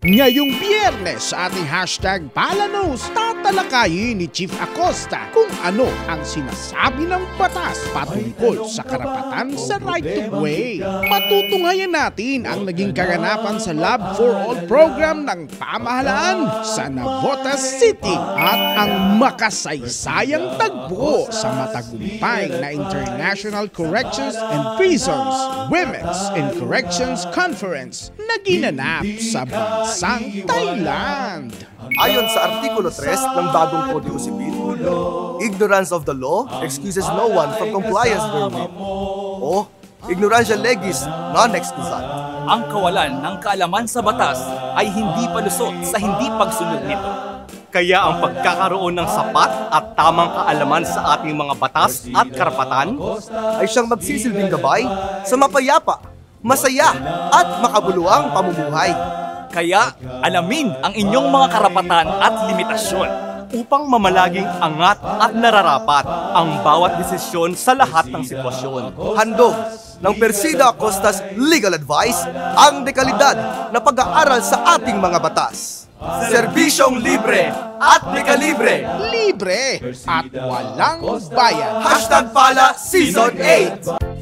Ngayong Biyernes sa ating hashtag Palanos, tatalakayin ni Chief Acosta kung ano ang sinasabi ng batas patungkol sa karapatan sa right to way. Matutunghayan natin ang naging kaganapan sa Lab for All program ng pamahalaan sa Navotas City at ang makasaysayang tagpo sa matagumpay na International Corrections and Prisons Women's in Corrections Conference na ginanap sa bansang Thailand. Ayon sa Artikulo 3 ng bagong Kodigo Sibil, ignorance of the law excuses no one from compliance therewith. O, ignorantia legis non excusat. Ang kawalan ng kaalaman sa batas ay hindi palusot sa hindi pagsunod nito. Kaya ang pagkakaroon ng sapat at tamang kaalaman sa ating mga batas at karapatan ay siyang magsisilbing gabay sa mapayapa, masaya at makabuluhang pamumuhay. Kaya alamin ang inyong mga karapatan at limitasyon upang mamalaging angat at nararapat ang bawat desisyon sa lahat ng sitwasyon. Handog ng Persida Acosta's Legal Advice ang dekalidad na pag-aaral sa ating mga batas. Serbisyong libre at dekalibre. Libre at walang bayad. #Pala Season 8.